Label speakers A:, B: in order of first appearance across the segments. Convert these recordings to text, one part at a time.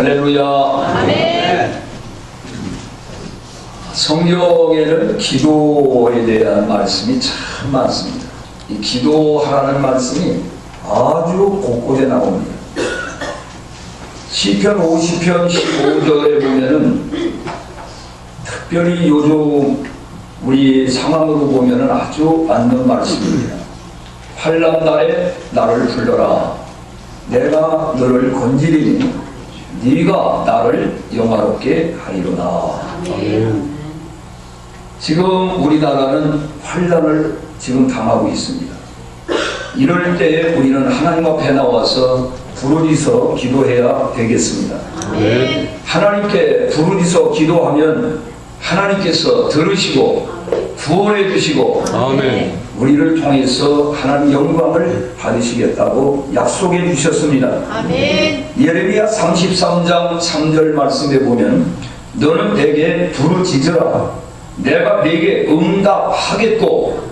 A: 할렐루야.
B: 아멘.
A: 성경에는 기도에 대한 말씀이 참 많습니다. 이 기도하라는 말씀이 아주 곳곳에 나옵니다. 시편 50편 15절에 보면은 특별히 요즘 우리 상황으로 보면은 아주 맞는 말씀입니다. 환난 날에 나를 불러라. 내가 너를 건지리니 네가 나를 영화롭게 하리로다.
B: 아멘.
A: 지금 우리나라는 환난을 지금 당하고 있습니다. 이럴 때에 우리는 하나님 앞에 나와서 부르짖어 기도해야 되겠습니다.
B: 아멘.
A: 하나님께 부르짖어 기도하면 하나님께서 들으시고 구원해 주시고
B: 아멘.
A: 우리를 통해서 하나님 영광을 받으시겠다고 약속해 주셨습니다.
B: 아멘.
A: 예레미야 33장 3절 말씀에 보면 너는 내게 부르짖으라. 내가 네게 응답하겠고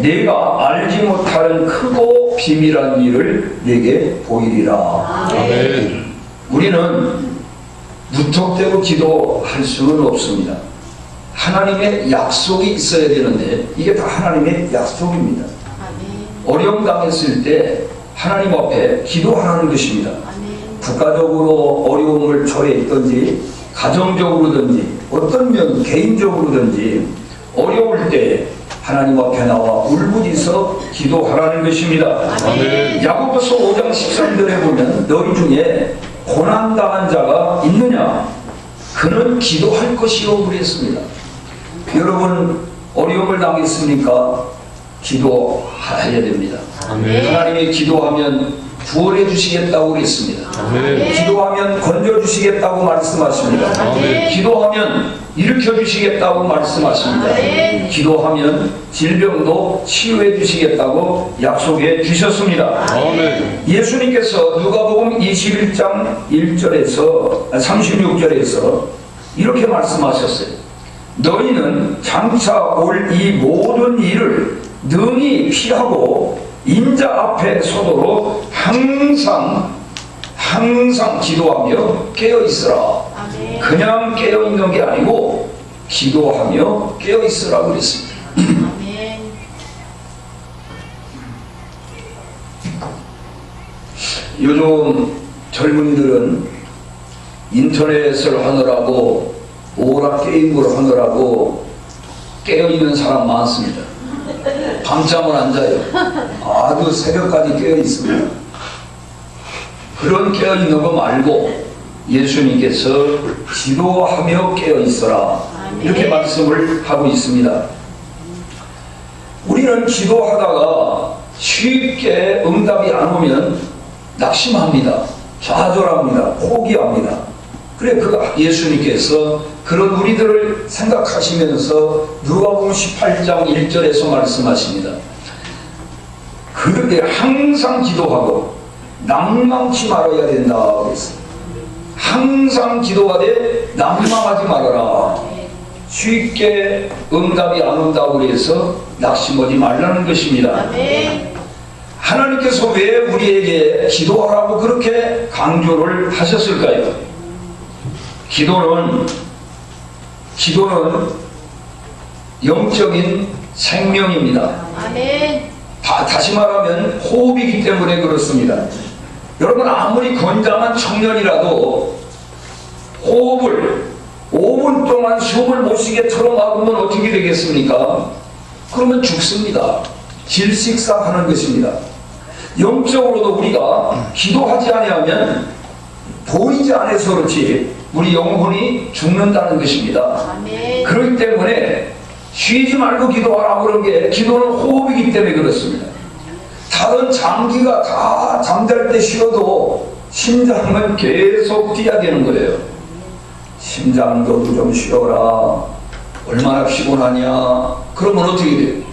A: 네가 알지 못하는 크고 비밀한 일을 네게 보이리라.
B: 아멘.
A: 우리는 무턱대고 기도할 수는 없습니다. 하나님의 약속이 있어야 되는데 이게 다 하나님의 약속입니다. 어려움 당했을 때 하나님 앞에 기도하라는 것입니다. 국가적으로 어려움을 처해있든지 가정적으로든지 어떤 면 개인적으로든지 어려울 때 하나님 앞에 나와 울부짖어 기도하라는 것입니다.
B: 아멘.
A: 야고보서 5장 13절에 보면 너희 중에 고난당한 자가 있느냐 그는 기도할 것이요 그랬습니다. 여러분 어려움을 당했습니까? 기도해야 됩니다.
B: 아멘.
A: 하나님이 기도하면 구원해 주시겠다고 그랬습니다.
B: 아멘.
A: 기도하면 건져 주시겠다고 말씀하십니다.
B: 아멘.
A: 기도하면 일으켜 주시겠다고 말씀하십니다.
B: 아멘.
A: 기도하면 질병도 치유해 주시겠다고 약속해 주셨습니다.
B: 아멘.
A: 예수님께서 누가복음 21장 1절에서 36절에서 이렇게 말씀하셨어요. 너희는 장차 올 이 모든 일을 능히 피하고 인자 앞에 서도록 항상 기도하며 깨어있으라. 그냥 깨어있는 게 아니고 기도하며 깨어있으라 그랬습니다.
B: 아멘.
A: 요즘 젊은이들은 인터넷을 하느라고 오락 게임을 하느라고 깨어있는 사람 많습니다. 밤잠을 안 자요. 아주 새벽까지 깨어있습니다. 그런 깨어있는 거 말고 예수님께서 기도하며 깨어있어라 이렇게 말씀을 하고 있습니다. 우리는 기도하다가 쉽게 응답이 안 오면 낙심합니다. 좌절합니다. 포기합니다. 그래 예수님께서 그런 우리들을 생각하시면서 누가복음 18장 1절에서 말씀하십니다. 그렇게 항상 기도하고 낭망치 말아야 된다 그랬어요. 항상 기도하되 낭망하지 말아라. 쉽게 응답이 안 온다고 해서 낙심하지 말라는 것입니다. 하나님께서 왜 우리에게 기도하라고 그렇게 강조를 하셨을까요? 기도는 영적인 생명입니다.
B: 아멘.
A: 다시 말하면 호흡이기 때문에 그렇습니다. 여러분 아무리 건장한 청년이라도 호흡을 5분 동안 숨을 못 쉬게 틀어막으면 어떻게 되겠습니까? 그러면 죽습니다. 질식사하는 것입니다. 영적으로도 우리가 기도하지 아니하면 보이지 않아서 그렇지 우리 영혼이 죽는다는 것입니다.
B: 아멘.
A: 그렇기 때문에 쉬지 말고 기도하라고 그런 게 기도는 호흡이기 때문에 그렇습니다. 다른 장기가 다 잠잘 때 쉬어도 심장은 계속 뛰어야 되는 거예요. 심장 너도 좀 쉬어라. 얼마나 피곤하냐. 그러면 어떻게 돼요?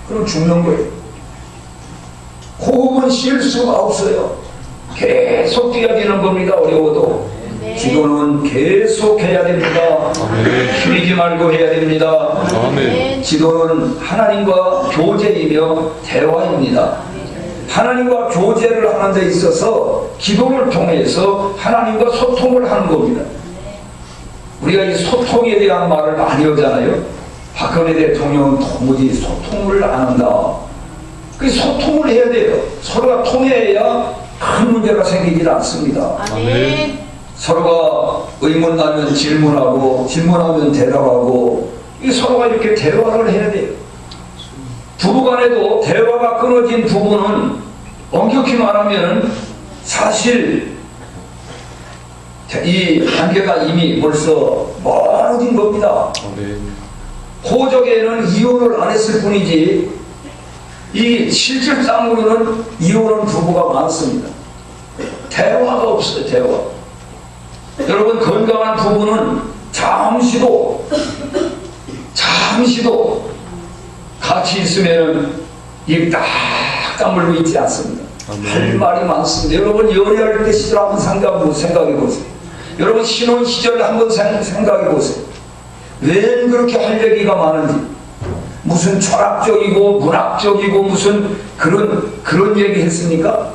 A: 그럼 죽는 거예요. 호흡은 쉴 수가 없어요. 계속 뛰어야 되는 겁니다. 어려워도. 기도는 계속 해야 됩니다. 쉬지 말고 해야 됩니다.
B: 아멘.
A: 기도는 하나님과 교제이며 대화입니다. 하나님과 교제를 하는 데 있어서 기도를 통해서 하나님과 소통을 하는 겁니다. 우리가 이 소통에 대한 말을 많이 하잖아요. 박근혜 대통령은 도무지 소통을 안 한다. 그 소통을 해야 돼요. 서로가 통해야 큰 문제가 생기질 않습니다.
B: 아멘.
A: 서로가 의문 나면 질문하고 질문하면 대답하고 이 서로가 이렇게 대화를 해야 돼요. 부부간에도 대화가 끊어진 부부는 엄격히 말하면 사실 이 관계가 이미 벌써 멀어진 겁니다. 호적에는 이혼을 안 했을 뿐이지 이 실질상으로는 이혼한 부부가 많습니다. 대화가 없어요. 대화. 여러분 건강한 부부는 잠시도 같이 있으면 입 딱 다물고 있지 않습니다. 할 말이 많습니다. 여러분 연애할 때 시절 한번 생각해 보세요. 여러분 신혼 시절 한번 생각해 보세요. 왜 그렇게 할 얘기가 많은지, 무슨 철학적이고 문학적이고 무슨 그런 얘기 했습니까?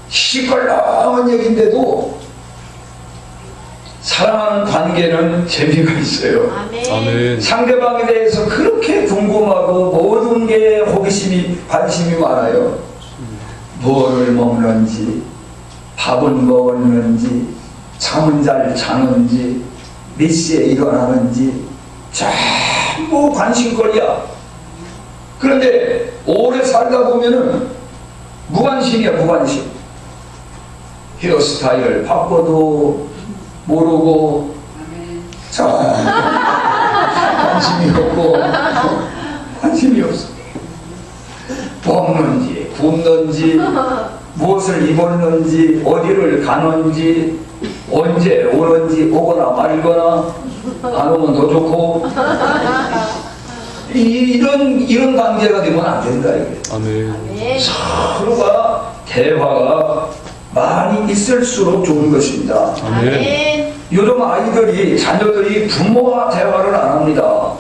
A: 시시껄렁한 얘기인데도 사랑하는 관계는 재미가 있어요.
B: 아멘.
A: 상대방에 대해서 그렇게 궁금하고 모든 게 호기심이 관심이 많아요. 뭐를 먹는지, 밥은 먹었는지, 잠은 잘 자는지, 몇 시에 일어나는지 전부 관심거리야. 그런데 오래 살다 보면은 무관심이야. 무관심. 헤어스타일을 바꿔도 모르고 관심이 없고 관심이 없어. 먹는지 굶는지 무엇을 입었는지 어디를 가는지 언제 오는지 오거나 말거나 안 오면 더 좋고 이런 관계가 되면 안 된다 이게.
B: 아멘.
A: 서로가 대화가 많이 있을수록 좋은 것입니다.
B: 아멘.
A: 요즘 아이들이 자녀들이 부모와 대화를 안 합니다.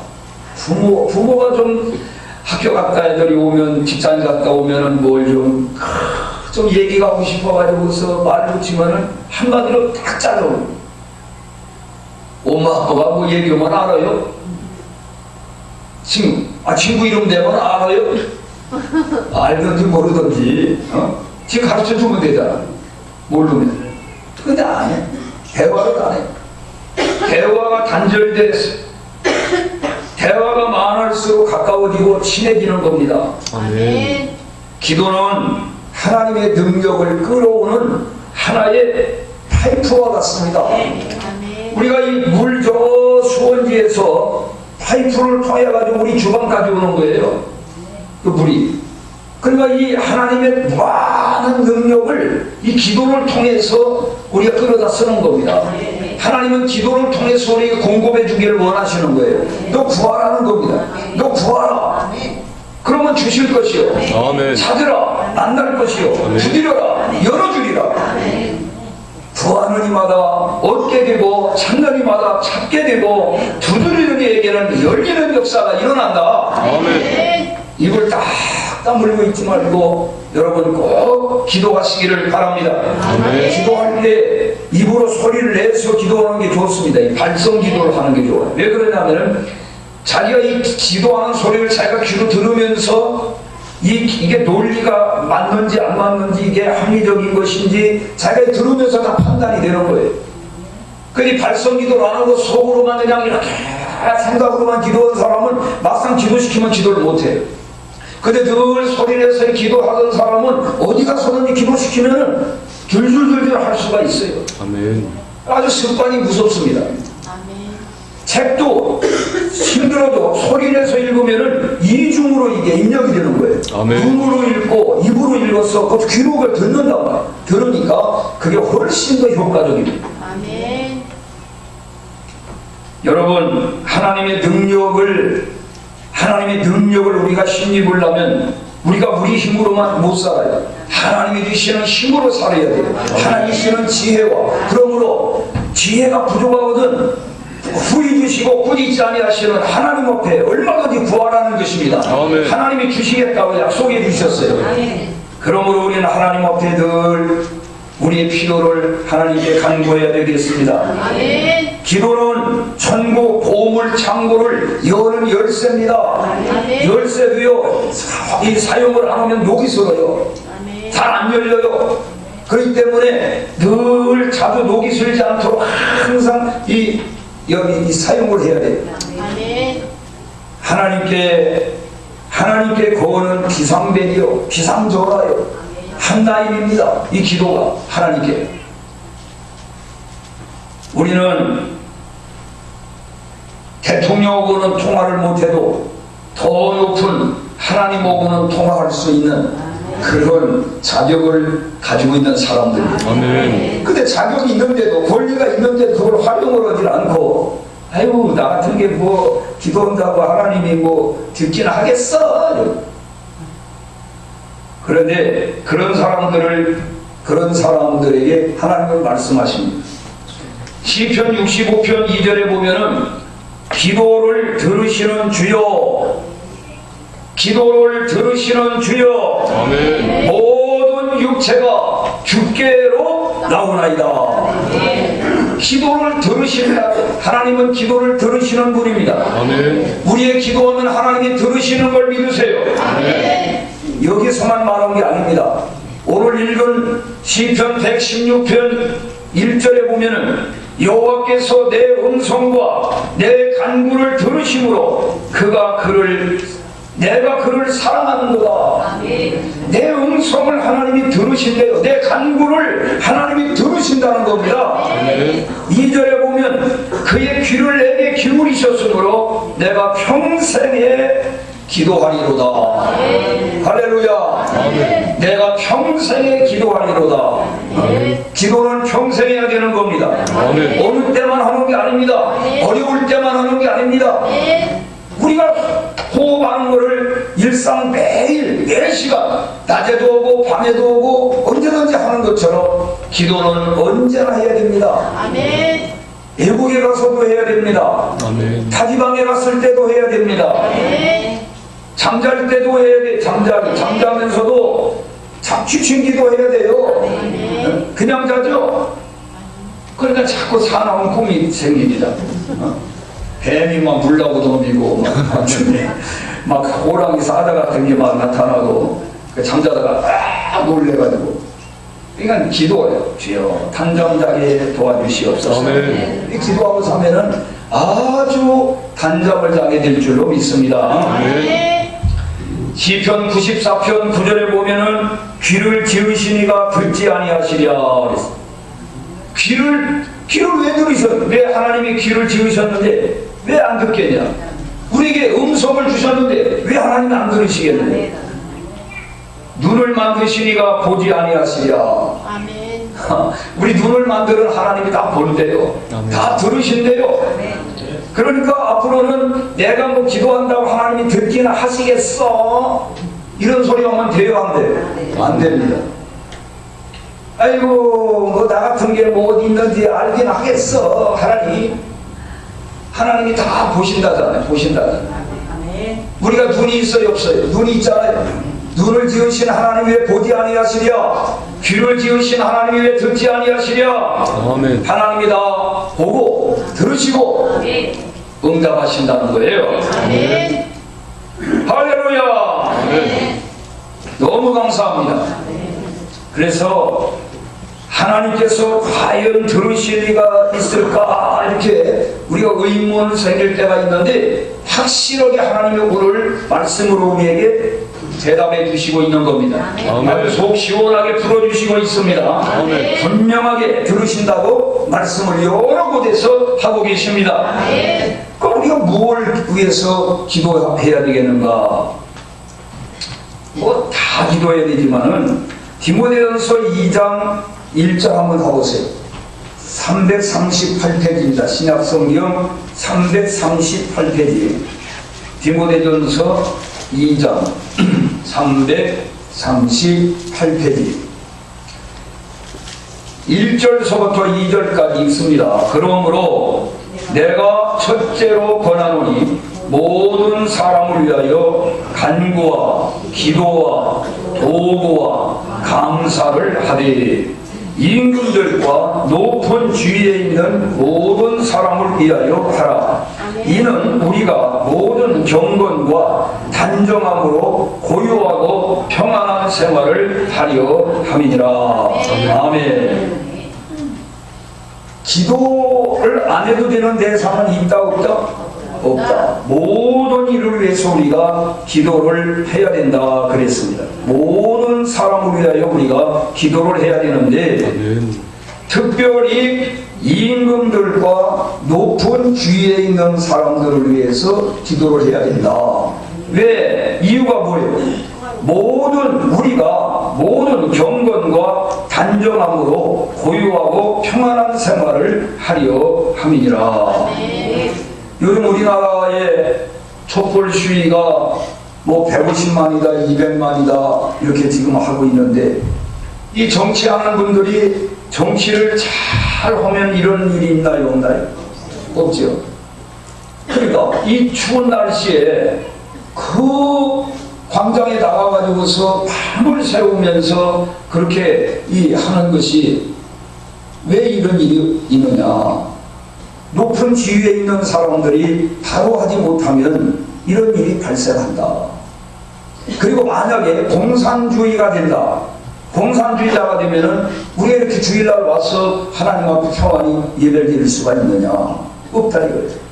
A: 부모가 좀 학교 갔다 애들이 오면 직장 갔다 오면은 뭘 좀 얘기가 하고 싶어가지고서 말 붙이면은 한마디로 딱 잘라요. 엄마 아빠가 뭐 얘기하면 알아요? 친구 이름 되면 알아요? 알든지 모르든지 지금 가르쳐 주면 되잖아. 모르면. 근데 안 해. 대화를 안 해. 대화가 단절돼서 대화가 많을수록 가까워지고 친해지는 겁니다.
B: 아멘.
A: 기도는 하나님의 능력을 끌어오는 하나의 파이프와 같습니다.
B: 아멘.
A: 우리가 이 물 저 수원지에서 파이프를 통해 가지고 우리 주방까지 오는 거예요. 그 물이. 그러니까 이 하나님의 무한한 능력을 이 기도를 통해서 우리가 끌어다 쓰는 겁니다. 하나님은 기도를 통해서 우리에게 공급해 주기를 원하시는 거예요. 너 구하라는 겁니다. 너 구하라. 그러면 주실 것이요.
C: 아멘.
A: 찾으라. 만날 것이요.
C: 아멘.
A: 두드려라. 열어주리라. 구하는 이마다 얻게 되고 찾는 이마다 찾게 되고 두드리는 이에게는 열리는 역사가 일어난다.
C: 아멘.
A: 입을 딱 다물고 있지 말고 여러분 꼭 기도하시기를 바랍니다.
C: 아멘.
A: 기도할 때 입으로 소리를 내서 기도하는 게 좋습니다. 이 발성 기도를 하는 게 좋아요. 왜 그러냐면은 자기가 이 기도하는 소리를 자기가 귀로 들으면서 이게 논리가 맞는지 안 맞는지 이게 합리적인 것인지 자기가 들으면서 다 판단이 되는 거예요. 그니 발성 기도를 안 하고 속으로만 그냥 이렇게 생각으로만 기도하는 사람은 막상 기도시키면 기도를 못해요. 근데 늘 소리내서 기도하던 사람은 어디 가서든지 기도시키면은 줄줄줄줄 할 수가 있어요.
C: 아멘.
A: 아주 습관이 무섭습니다.
B: 아멘.
A: 책도 힘들어도 소리내서 읽으면은 이중으로 이게 입력이 되는 거예요.
C: 아멘.
A: 눈으로 읽고 입으로 읽어서 그 귀록을 듣는단 말이에요. 들으니까 그게 훨씬 더 효과적입니다.
B: 아멘.
A: 여러분 하나님의 능력을 우리가 힘입으려면 우리가 우리 힘으로만 못 살아요. 하나님이 주시는 힘으로 살아야 돼요. 하나님이 주시는 지혜와 그러므로 지혜가 부족하거든 후히 주시고 꾸짖지 아니하시는 하나님 앞에 얼마든지 구하라는 것입니다.
C: 아멘.
A: 하나님이 주시겠다고 약속해 주셨어요. 그러므로 우리는 하나님 앞에 늘 우리의 필요를 하나님께 간구해야 되겠습니다.
B: 아멘.
A: 기도는 천국 보물 창고를 여는 열쇠입니다.
B: 아멘.
A: 열쇠도요, 이 사용을 안 하면 녹이 슬어요.
B: 아멘.
A: 잘 안 열려요. 그렇기 때문에 늘 자주 녹이 슬지 않도록 항상 이 사용을 해야 돼요.
B: 아멘.
A: 하나님께 거는 비상벨이요, 비상전화요, 한나임입니다. 이 기도가 하나님께. 우리는 대통령하고는 통화를 못해도 더 높은 하나님하고는 통화할 수 있는 그런 자격을 가지고 있는 사람들이에요.
C: 아멘.
A: 근데 자격이 있는데도, 권리가 있는데도 그걸 활용을 하지 않고, 아이고 나 같은 게 뭐 기도한다고 하나님이 뭐 듣긴 하겠어. 그런데 그런 사람들에게 하나님은 말씀하십니다. 시편 65편 2절에 보면은 기도를 들으시는 주여, 기도를 들으시는 주여,
C: 아멘.
A: 모든 육체가 주께로 나오나이다. 기도를 들으신다. 하나님은 기도를 들으시는 분입니다.
C: 아멘.
A: 우리의 기도하면 하나님이 들으시는 걸 믿으세요.
B: 아멘.
A: 여기서만 말한 게 아닙니다. 오늘 읽은 시편 116편 1절에 보면은 여호와께서 내 음성과 내 간구를 들으심으로 내가 그를 사랑하는도다.
B: 아멘.
A: 내 음성을 하나님이 들으신대요. 내 간구를 하나님이 들으신다는 겁니다.
C: 아멘.
A: 2절에 보면 그의 귀를 내게 기울이셨으므로 내가 평생에 기도하리로다. 할렐루야.
C: 아멘.
A: 내가 평생에 기도하리로다. 기도는 평생 해야 되는 겁니다.
C: 아멘.
A: 어느 때만 하는 게 아닙니다. 어려울 때만 하는 게 아닙니다. 우리가 호흡하는 것을 일상 매일 4시간 낮에도 오고 밤에도 오고 언제든지 하는 것처럼 기도는 언제나 해야 됩니다.
B: 아멘.
A: 외국에 가서도 해야 됩니다.
C: 아멘.
A: 타지방에 갔을 때도 해야 됩니다.
B: 아멘.
A: 잠잘 때도 해야 돼. 잠자면서도 귀신기도 해야 돼요. 그냥 자죠. 그러니까 자꾸 사나운 꿈이 생깁니다. 뱀이 막 물라고 덤비고 막 호랑이 사자 같은 게 막 나타나고 잠자다가 놀래가지고. 그러니까 기도해요. 주여 단잠자게 도와주시옵소서.
C: 아멘.
A: 이 기도하고 사면은 아주 단잠을 자게 될 줄로 믿습니다.
B: 아멘.
A: 시편 94편 9절에 보면은 귀를 지으시니가 듣지 아니하시랴 그랬어. 귀를 왜 들으셨? 왜 하나님이 귀를 지으셨는데 왜 안 듣겠냐? 우리에게 음성을 주셨는데 왜 하나님이 안 들으시겠느냐? 눈을 만드시니가 보지 아니하시랴.
B: 아멘.
A: 우리 눈을 만드는 하나님이 다 본대요.
C: 아멘.
A: 다 들으신대요. 그러니까 앞으로는 내가 뭐 기도한다고 하나님이 듣기나 하시겠어? 이런 소리 하면 돼요, 안 돼요? 안 됩니다. 아이고 뭐 나 같은 게 뭐 어디 있는지 알긴 하겠어. 하나님이 다 보신다잖아요. 우리가 눈이 있어요, 없어요? 눈이 있잖아요. 눈을 지으신 하나님이 왜 보지 아니하시랴? 귀를 지으신 하나님이 왜 듣지 아니하시랴?
C: 아멘.
A: 하나님이 다 보고 들으시고 응답하신다는 거예요.
B: 아멘.
A: 할렐루야.
C: 아멘.
A: 너무 감사합니다. 그래서 하나님께서 과연 들으실 리가 있을까 이렇게 우리가 의문을 생길 때가 있는데 확실하게 하나님의 오늘 말씀으로 우리에게 대답해 주시고 있는 겁니다.
C: 아멘.
A: 아주 속 시원하게 풀어주시고 있습니다.
C: 아멘.
A: 분명하게 들으신다고 말씀을 여러 곳에서 하고 계십니다. 그럼 우리가 무엇을 위해서 기도해야 되겠는가? 뭐 다 기도해야 되지만은 디모데전서 2장 1절 한번 가보세요. 338페이지입니다. 신약성경 338페이지. 디모데전서 2장 338페이지. 1절서부터 2절까지 읽습니다. 그러므로 내가 첫째로 권하노니 모든 사람을 위하여 간구와 기도와 도구와 감사를 하되 임금들과 높은 주위에 있는 모든 사람을 위하여 하라. 이는 우리가 모든 경건과 단정함으로 고요하고 평안한 생활을 하려 함이니라. 아멘. 기도를 안 해도 되는 대상은 있다 없다? 없다. 모든 일을 위해서 우리가 기도를 해야 된다 그랬습니다. 모든 사람을 위하여 우리가 기도를 해야 되는데 특별히 임금들과 높은 주위에 있는 사람들을 위해서 기도를 해야 된다. 왜? 이유가 뭐예요? 우리가 모든 경건과 단정함으로 고요하고 평안한 생활을 하려 함이니라. 요즘 우리나라의 촛불 시위가 뭐 150만이다 200만이다 이렇게 지금 하고 있는데, 이 정치하는 분들이 정치를 잘 하면 이런 일이 있나요 없나요? 없죠. 그러니까 이 추운 날씨에 그 광장에 나가가지고서 밤을 새우면서 그렇게 하는 것이 왜 이런 일이 있느냐? 높은 지위에 있는 사람들이 바로 하지 못하면 이런 일이 발생한다. 그리고 만약에 공산주의가 된다. 공산주의자가 되면은 우리가 이렇게 주일날 와서 하나님 앞에 평안히 예배를 드릴 수가 있느냐? 없다 이거예요.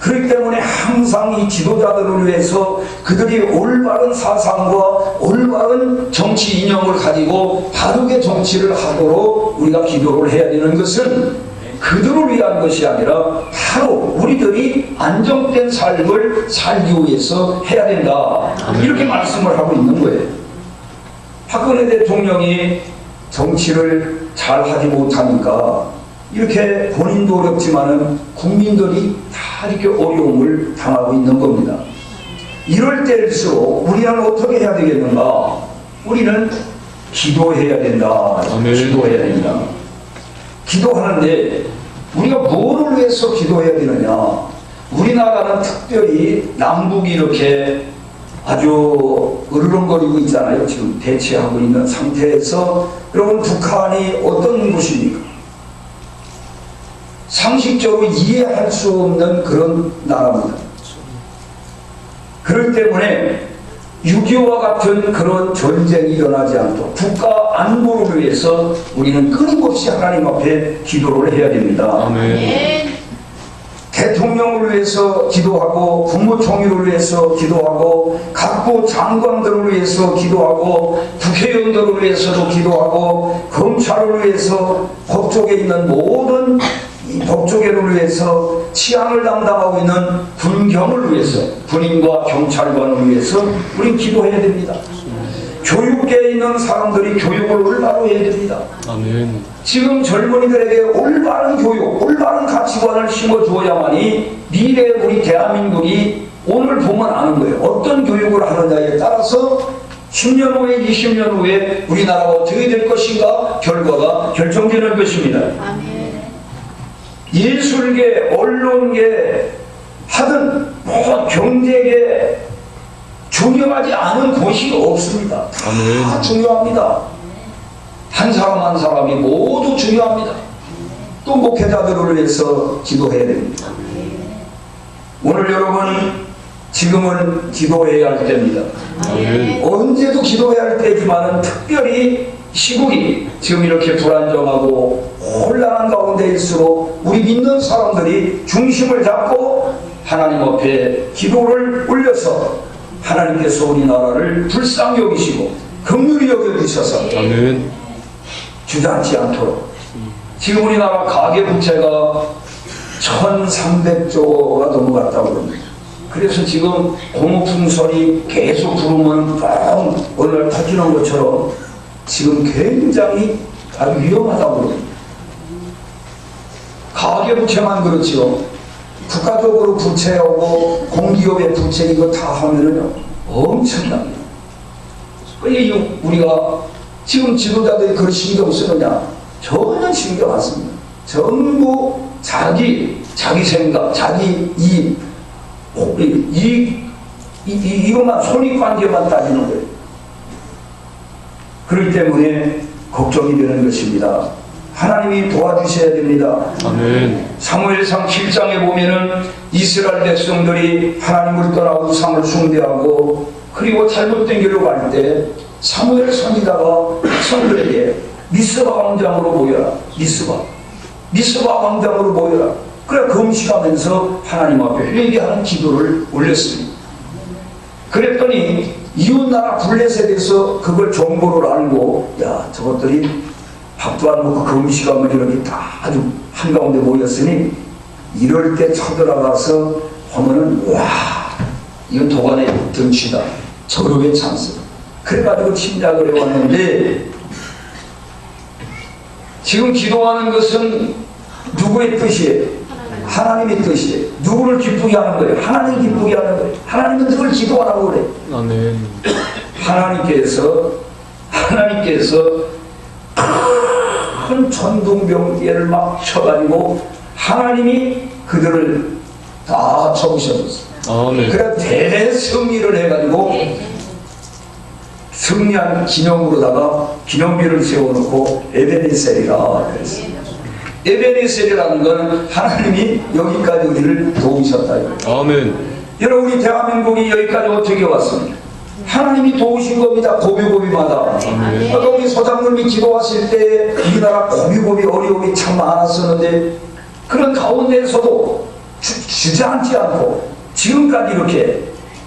A: 그렇기 때문에 항상 이 지도자들을 위해서 그들이 올바른 사상과 올바른 정치 이념을 가지고 바르게 정치를 하도록 우리가 기도를 해야 되는 것은 그들을 위한 것이 아니라 바로 우리들이 안정된 삶을 살기 위해서 해야 된다. 이렇게 말씀을 하고 있는 거예요. 박근혜 대통령이 정치를 잘 하지 못하니까 이렇게 본인도 어렵지만은 국민들이 다 이렇게 어려움을 당하고 있는 겁니다. 이럴 때일수록 우리는 어떻게 해야 되겠는가? 우리는 기도해야 된다.
C: 아멘.
A: 기도해야 된다. 기도하는데 우리가 뭐를 위해서 기도해야 되느냐? 우리나라는 특별히 남북이 이렇게 아주 으르렁거리고 있잖아요. 지금 대치하고 있는 상태에서. 여러분, 북한이 어떤 곳입니까? 상식적으로 이해할 수 없는 그런 나라입니다. 그렇기 때문에 6.25와 같은 그런 전쟁이 일어나지 않도록 국가 안보를 위해서 우리는 끊임없이 하나님 앞에 기도를 해야 됩니다.
C: 아멘.
A: 대통령을 위해서 기도하고 국무총리를 위해서 기도하고 각부 장관들을 위해서 기도하고 국회의원들을 위해서도 기도하고 검찰을 위해서 법조계에 있는 모든 이 법조계를 위해서 치안을 담당하고 있는 군경을 위해서 군인과 경찰관을 위해서 우린 기도해야 됩니다. 교육계에 있는 사람들이 교육을 올바로 해야 됩니다.
C: 아멘.
A: 지금 젊은이들에게 올바른 교육, 올바른 가치관을 심어주어야만이 미래의 우리 대한민국이 오늘 보면 아는 거예요. 어떤 교육을 하느냐에 따라서 10년 후에 20년 후에 우리나라가 어떻게 될 것인가 결과가 결정되는 것입니다.
B: 아멘.
A: 예술계, 언론계 하든 뭐 경제계 중요하지 않은 곳이 없습니다. 다
C: 아멘.
A: 중요합니다. 한 사람 한 사람이 모두 중요합니다. 또 목회자들을 위해서 기도해야 됩니다. 오늘 여러분, 지금은 기도해야 할 때입니다.
C: 아멘.
A: 언제도 기도해야 할 때지만 특별히 시국이 지금 이렇게 불안정하고 혼란한 가운데일수록 우리 믿는 사람들이 중심을 잡고 하나님 앞에 기도를 올려서 하나님께서 우리나라를 불쌍히 여기시고 긍휼히 여겨주셔서
C: 아멘.
A: 주저앉지 않도록. 지금 우리나라 가계부채가 1300조가 넘어갔다고 합니다. 그래서 지금 공업풍선이 계속 부르면 뻥 어느 날 터지는 것처럼 지금 굉장히 아주 위험하다고 합니다. 가계부채만 그렇지요. 국가적으로 부채하고 공기업의 부채 이거 다 하면은요 엄청납니다. 왜 우리가 지금 지도자들이 그런 신경 쓰느냐? 전혀 신경 안 씁니다. 전부 자기 자기 생각, 자기 이것만 손익관계만 따지는 거예요. 그렇기 때문에 걱정이 되는 것입니다. 하나님이 도와주셔야 됩니다.
C: 아멘.
A: 사무엘상 7장에 보면은 이스라엘 백성들이 하나님을 떠나 우상을 숭배하고 그리고 잘못된 길로 갈 때 사무엘 선지자가 백성들에게 미스바 광장으로 모여라. 미스바 광장으로 모여라. 그래 금식하면서 하나님 앞에 회개하는 기도를 올렸습니다. 그랬더니 이웃나라 블레셋에서 그걸 정보를 알고 야 저것들이 밥도 안 먹고 금식하면 이렇게 다 아주 한가운데 모였으니 이럴 때 쳐들어가서 하면은 와 이건 도관의 등치다. 절호의 찬스. 그래가지고 침략을 해왔는데 지금 기도하는 것은 누구의 뜻이에요? 하나님의 뜻이에요. 누구를 기쁘게 하는 거예요? 하나님 기쁘게 하는 거예요. 하나님은 늘 기도하라고 그래.
C: 아멘.
A: 하나님께서 큰 천둥병기를 막 쳐가지고 하나님이 그들을 다 적으셨어요.
C: 아멘.
A: 그래 대승리를 해가지고 승리한 기념으로다가 기념비를 세워놓고 에베네셀이라 그랬어요. 에베네셀이라는 건 하나님이 여기까지 우리를 도우셨다.
C: 아멘.
A: 여러분 우리 대한민국이 여기까지 어떻게 왔습니까? 하나님이 도우신 겁니다. 고비고비마다. 아까 우리 소장님이 기도하실 때 우리나라 고비고비 어려움이 참 많았었는데 그런 가운데에서도 주저앉지 않고 지금까지 이렇게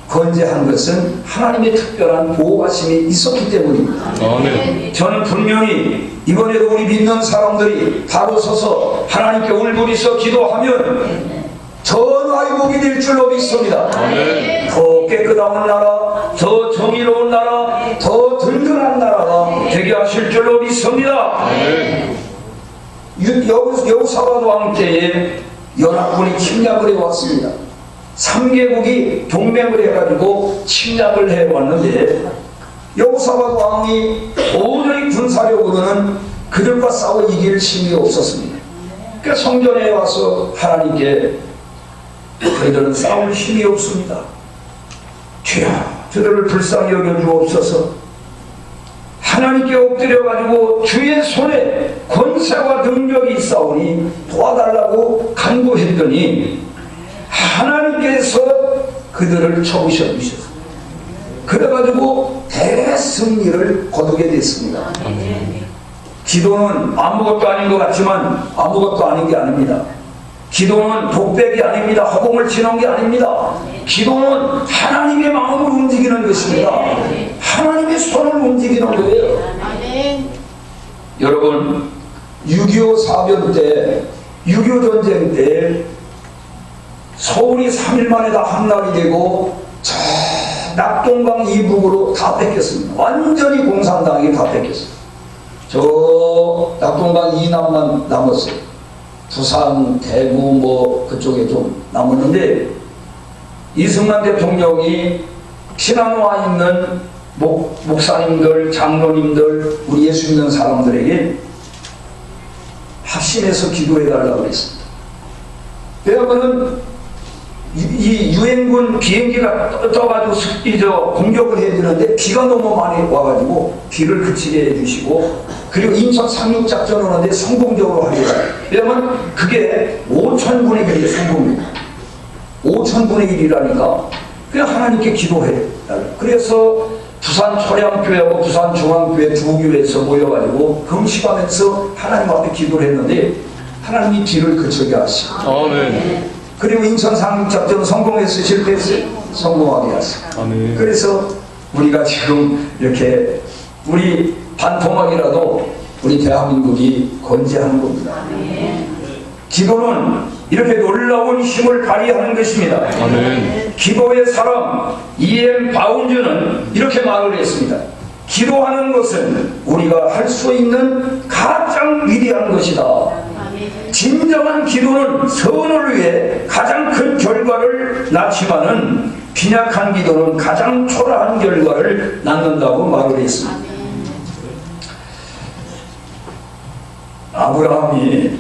A: 건재한 것은 하나님의 특별한 보호하심이 있었기 때문입니다.
C: 아멘.
A: 저는 분명히 이번에도 우리 믿는 사람들이 바로 서서 하나님께 울부리서 기도하면 전화의 복이 될 줄로 믿습니다.
C: 아멘.
A: 더 깨끗한 나라, 더 정의로운 나라, 더 든든한 나라가 되게 하실 줄로 믿습니다.
C: 아멘.
A: 여호사밧 왕 때에 연합군이 침략을 해왔습니다. 3개국이 동맹을 해가지고 침략을 해왔는데 여호사밧 왕이 도저히 군사력으로는 그들과 싸워 이길 힘이 없었습니다. 그러니까 성전에 와서 하나님께 저희들은 싸울 힘이 없습니다. 주여 저들을 불쌍히 여겨주옵소서. 하나님께 엎드려가지고 주의 손에 권세와 능력이 있사오니 도와달라고 간구했더니 하나님께서 그들을 쳐부셔 주셨습니다. 그래가지고 대승리를 거두게 됐습니다. 기도는 아무것도 아닌 것 같지만 아무것도 아닌 게 아닙니다. 기도는 독백이 아닙니다. 허공을 치는 게 아닙니다. 기도는 하나님의 마음을 움직이는 것입니다. 하나님의 손을 움직이는 거예요.
B: 아멘.
A: 여러분 6.25 사변 때 6.25 전쟁 때 서울이 3일 만에 다 함락이 되고 저 낙동강 이북으로 다 뺏겼습니다. 완전히 공산당이 다 뺏겼어요. 저 낙동강 이남만 남았어요. 부산, 대구 뭐 그쪽에 좀 남았는데 이승만 대통령이 피난 와 있는 목사님들, 장로님들, 우리 예수 믿는 사람들에게 합심해서 기도해달라고 했습니다. 왜냐하면 이 유엔군 비행기가 떠가지고 공격을 해야 되는데 비가 너무 많이 와가지고 비를 그치게 해주시고 그리고 인천 상륙작전을 하는데 성공적으로 하게 해요. 왜냐하면 그게 5,000분의 1이 성공입니다. 5,000분의 1이라니까 그냥 하나님께 기도해. 그래서 부산 초량교회하고 부산 중앙교회 두 교회에서 모여가지고 금식하면서 하나님 앞에 기도를 했는데 하나님이 비를 그치게 하시고
C: 아멘.
A: 그리고 인천 상륙작전 성공해서 실패했어요. 성공하게 하시고.
C: 아멘.
A: 그래서 우리가 지금 이렇게 우리 반토막이라도 우리 대한민국이 건재하는 겁니다. 기도는 이렇게 놀라운 힘을 발휘하는 것입니다.
C: 아멘.
A: 기도의 사람 E.M. 바운즈는 이렇게 말을 했습니다. 기도하는 것은 우리가 할 수 있는 가장 위대한 것이다. 진정한 기도는 선을 위해 가장 큰 결과를 낳지만은 빈약한 기도는 가장 초라한 결과를 낳는다고 말을 했습니다. 아브라함이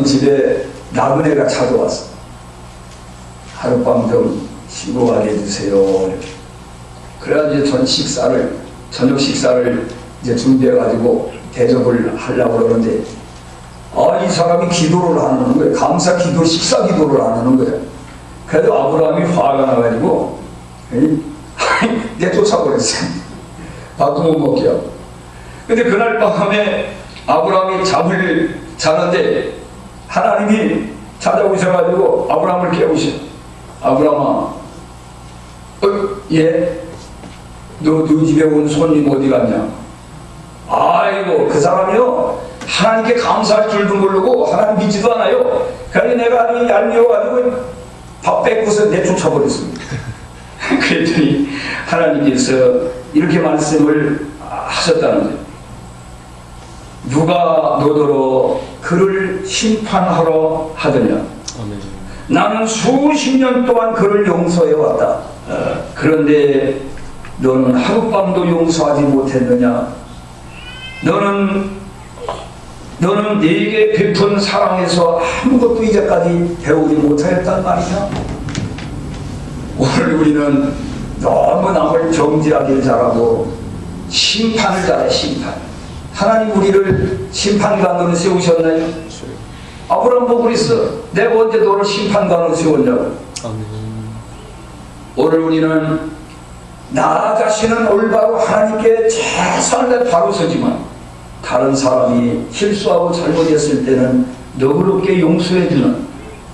A: 집에 나그네가 찾아왔어. 하룻밤 좀 쉬고 가게 해주세요. 그래가지고 저녁 식사를 이제 준비해가지고 대접을 하려고 그러는데, 이 사람이 기도를 안 하는 거예요. 감사 기도, 식사 기도를 안 하는 거예요. 그래도 아브라함이 화가 나가지고, 내쫓아버렸어요. 밥도 못 먹게 하고. 근데 그날 밤에 아브라함이 잠을 자는데, 하나님이 찾아오셔가지고 아브라함을 깨우셔. 아브라함아, 예? 너 집에 온 손님 어디 갔냐? 아이고, 그 사람이요, 하나님께 감사할 줄도 모르고 하나님 믿지도 않아요. 그래서 내가 아주 얄미워가지고 밥 뺏고서 내쫓아버렸습니다. 그랬더니 하나님께서 이렇게 말씀을 하셨다는 거예요. 누가 너더러 그를 심판하러 하더냐?
C: 아멘.
A: 나는 수십 년 동안 그를 용서해왔다. 그런데 너는 하룻밤도 용서하지 못했느냐? 너는 내게 베푼 사랑에서 아무것도 이제까지 배우지 못하였단 말이냐? 오늘 우리는 너무 남을 정죄하길 잘하고 심판을 잘해. 심판. 하나님 우리를 심판관으로 세우셨나요? 아브라함 보고 그랬어. 내가 언제 너를 심판관으로 세웠냐고.
C: 아멘.
A: 오늘 우리는 나 자신은 올바로 하나님께 최선을 바로 서지만 다른 사람이 실수하고 잘못했을 때는 너그럽게 용서해주는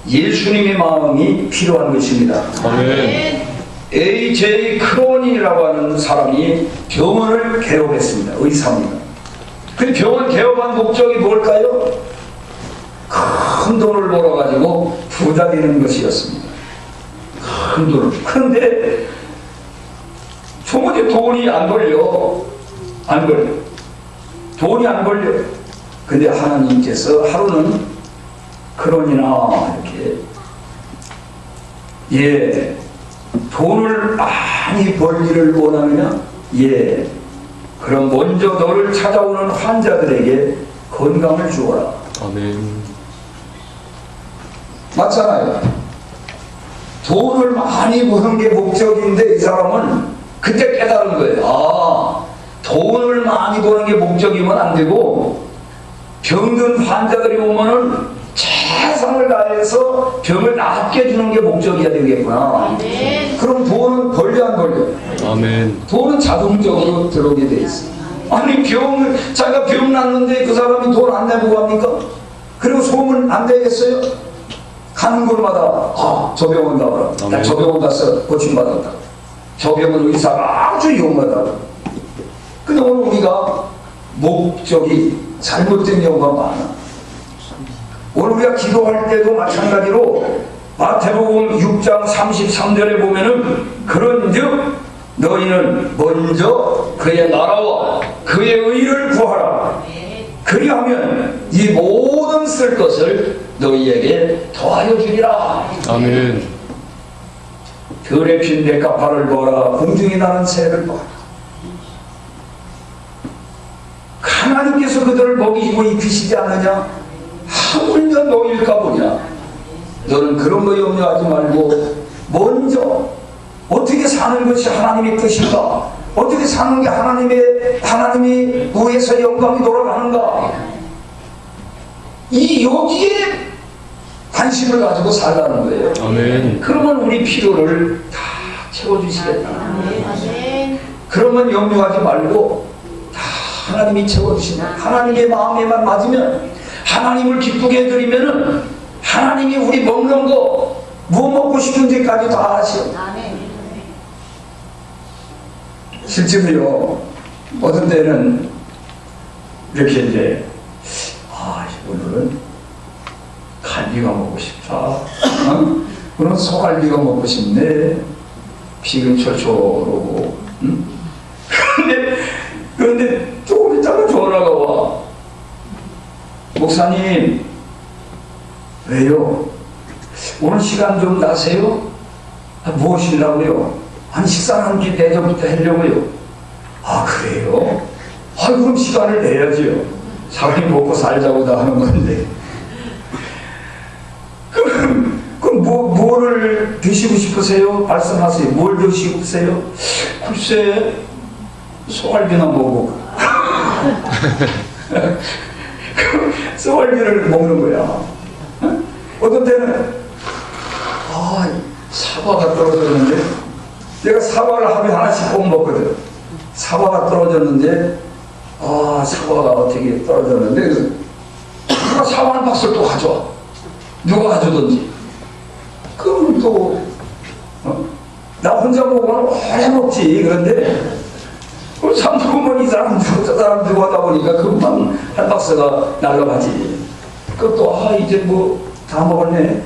A: 예수님의 마음이 필요한 것입니다.
C: 아멘.
A: A.J. 크로니라고 하는 사람이 병원을 개업했습니다. 의사입니다. 그 병원 개업한 목적이 뭘까요? 큰 돈을 벌어가지고 부자 되는 것이었습니다. 큰 돈을. 그런데 도무지 돈이 안 걸려. 돈이 안 걸려. 근데 하나님께서 하루는 크로니나 이렇게 돈을 많이 벌기를 원하느냐? 그럼 먼저 너를 찾아오는 환자들에게 건강을 주어라.
C: 아멘.
A: 맞잖아요. 돈을 많이 버는 게 목적인데 이 사람은 그때 깨달은 거예요. 돈을 많이 버는 게 목적이면 안 되고 병든 환자들이 오면은 최선을 다해서 병을 낫게 해주는 게 목적이어야 되겠구나.
B: 아멘.
A: 그럼 돈은 벌려 안 벌려?
C: 아멘.
A: 돈은 자동적으로 들어오게 돼 있어. 아니 자기가 병 났는데 그 사람이 돈 안 내고 갑니까? 그리고 소문 안 되겠어요? 가는 곳마다 저 병원 가봐라. 나 저 병원 가서 고침받았다. 저 병원 의사가 아주 용하다. 근데 오늘 우리가 목적이 잘못된 경우가 많아. 오늘 우리가 기도할 때도 마찬가지로 마태복음 6장 33절에 보면은 그런즉 너희는 먼저 그의 나라와 그의 의를 구하라. 그리하면 이 모든 쓸 것을 너희에게 더하여 주리라.
C: 아멘.
A: 들에 핀 대가파를 보라. 공중에 나는 새를 보라. 하나님께서 그들을 먹이고 입히시지 않느냐? 하물며 너일까 보냐? 너는 그런 거 염려하지 말고 먼저 어떻게 사는 것이 하나님의 뜻인가? 어떻게 사는 게 하나님이 위에서 영광이 돌아가는가? 여기에 관심을 가지고 살라는 거예요.
C: 아멘.
A: 그러면 우리 필요를 다 채워주시겠다.
B: 아멘.
A: 그러면 염려하지 말고 다 하나님이 채워주신다. 하나님의 마음에만 맞으면, 하나님을 기쁘게 해드리면은 하나님이 우리 먹는 거, 뭐 먹고 싶은지까지 다 하시오. 실제로요, 어떤 때는 이렇게 이제 오늘은 갈비가 먹고 싶다. 오늘은 소갈비가 먹고 싶네. 피금 철철오고. 그런데 조금 있다가 전화가 와. 목사님, 왜요? 오늘 시간 좀 나세요? 무엇이라고요? 아니, 식사 한 끼 대접부터 하려고요. 그래요? 그럼 시간을 내야지요. 사람이 먹고 살자고 다 하는 건데. 뭐를 드시고 싶으세요? 말씀하세요. 뭘 드시고 싶으세요? 글쎄, 소갈비나 먹고. 소갈비를 먹는 거야. 어떤 때는 사과가 떨어졌는데, 내가 사과를 하루에 하나씩 꼭 먹거든. 사과가 떨어졌는데, 사과가 어떻게 떨어졌는데, 누가 사과 한 박스를 또 가져와. 누가 가져오든지. 그럼 또, 나 혼자 먹으면 오래 먹지. 그런데, 그 삼두면 이 사람 주고 저 사람 주고 하다 보니까 금방 한 박스가 날라가지. 그것도, 이제 뭐, 다 먹었네.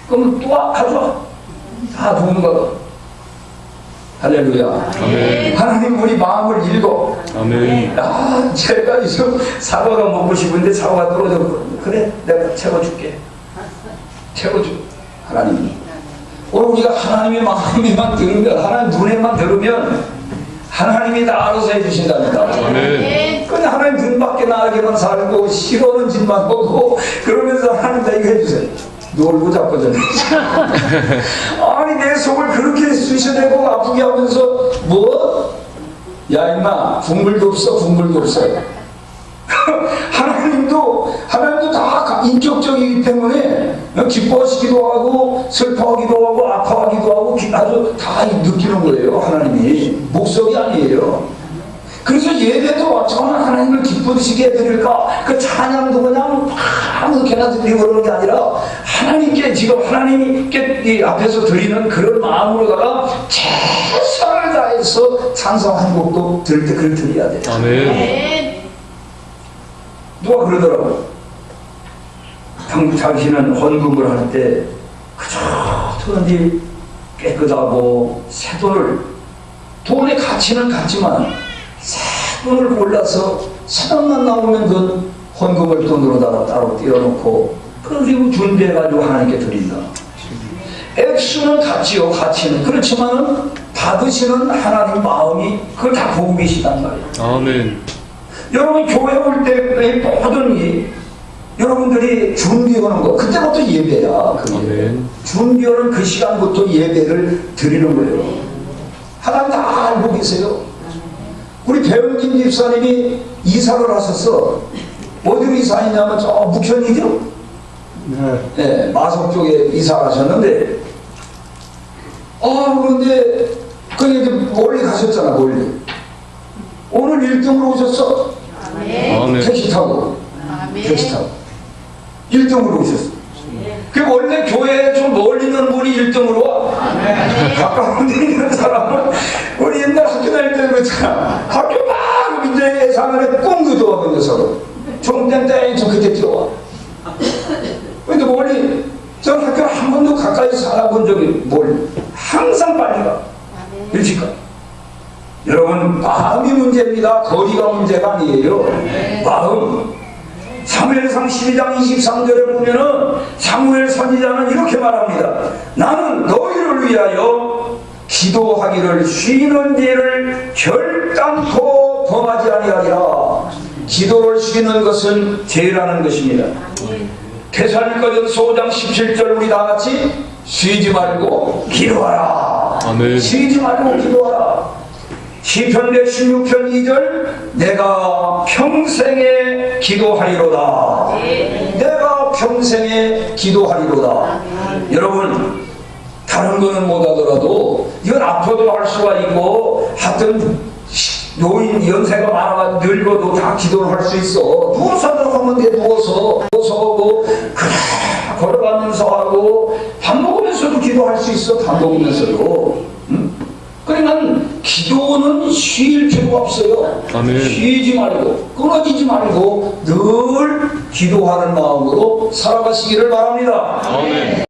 A: 그러면 또 가져와. 다 좋은 거다. 할렐루야.
C: 아멘.
A: 하나님 우리 마음을 읽어.
C: 아멘.
A: 제가 이제 사과가 먹고 싶은데 사과가 떨어졌거든. 그래, 내가 채워줄게. 채워줘. 하나님이. 오늘 우리가 하나님의 마음에만 들으면, 하나님 눈에만 들으면 하나님이 다 알아서 해주신답니다.
C: 아멘.
A: 그냥 하나님 눈 밖에 나가게만 살고 싫어하는 짓만 보고 그러면서 하나님 나 이거 해주세요. 놀고 자빠졌네. 아니 내 속을 그렇게 쑤셔대고 아프게 하면서 뭐? 야 임마 국물도 없어 국물도 없어. 하나님도 다 인격적이기 때문에 기뻐하시기도 하고 슬퍼하기도 하고 아파하기도 하고 아주 다 느끼는 거예요. 하나님이 목석이 아니에요. 그래서 예배도 저는 하나님을 기쁘시게 해드릴까? 그 찬양도 그냥 아무렇게나 드리고 그러는 게 아니라 하나님께 지금 하나님께 이 앞에서 드리는 그런 마음으로다가 최선을 다해서 찬송 한 곡도 들을 때 그걸 드려야 돼요.
C: 아멘.
A: 누가 그러더라고. 당신은 헌금을 할 때 그저 돈이 깨끗하고 새 돈의 가치는 같지만 새 돈을 골라서 새 돈만 나오면 그 헌금을 돈으로다가 따로 띄워놓고 그리고 준비해가지고 하나님께 드린다. 액수는 같지요. 가치는. 그렇지만 받으시는 하나님 마음이 그걸 다 보고 계시단 말이에요.
C: 아멘.
A: 여러분 교회 올 때의 모든 일 여러분들이 준비하는 거 그때부터 예배야. 그게.
C: 아멘.
A: 준비하는 그 시간부터 예배를 드리는 거예요. 하나님 다 알고 계세요. 우리 배은진 집사님이 이사를 하셔서 어디로 이사했냐면 저 묵현이죠. 네, 마석 쪽에 이사를 하셨는데 그런데 그게 이제 멀리 가셨잖아. 멀리 오늘 1등으로 오셨어.
C: 아멘.
A: 택시 타고 택시 타고 1등으로 오셨어. 그 원래 교회에 좀 멀리 있는 분이 1등으로 와. 가까운 데 있는 사람은 우리 옛날 학교 다닐 때 그랬잖아. 학교 막 밑에 예상을 꽁 들어와 그 녀석은 종땡땡 저 그때 들어와. 근데 멀리 전 학교를 한 번도 가까이 살아본 적이 멀리 항상 빨리 가. 일찍 가. 여러분 마음이 문제입니다. 거리가 문제가 아니에요. 마음. 사무엘상 12장 23절에 보면은 사무엘 선지자는 이렇게 말합니다. 나는 너희를 위하여 기도하기를 쉬는 죄를 결단코 범하지 아니하리라. 기도를 쉬는 것은 죄라는 것입니다. 데살로니가전서 5장 17절 우리 다 같이 쉬지 말고 기도하라.
C: 아멘.
A: 쉬지 말고 기도하라. 시편 116편 2절 내가 평생에 기도하리로다. 내가 평생에 기도하리로다. 여러분 다른 거는 못하더라도 이건 아파도 할 수가 있고 하여튼 노인 연세가 많아가 늙어도 다 기도를 할 수 있어. 누워서 하면 돼. 누워서 하고 그래 걸어가면서 하고 밥 먹으면서도 기도할 수 있어. 밥 먹으면서도. 그러니까 기도는 쉴 필요가 없어요.
C: 아멘.
A: 쉬지 말고 끊어지지 말고 늘 기도하는 마음으로 살아가시기를 바랍니다.
C: 아멘.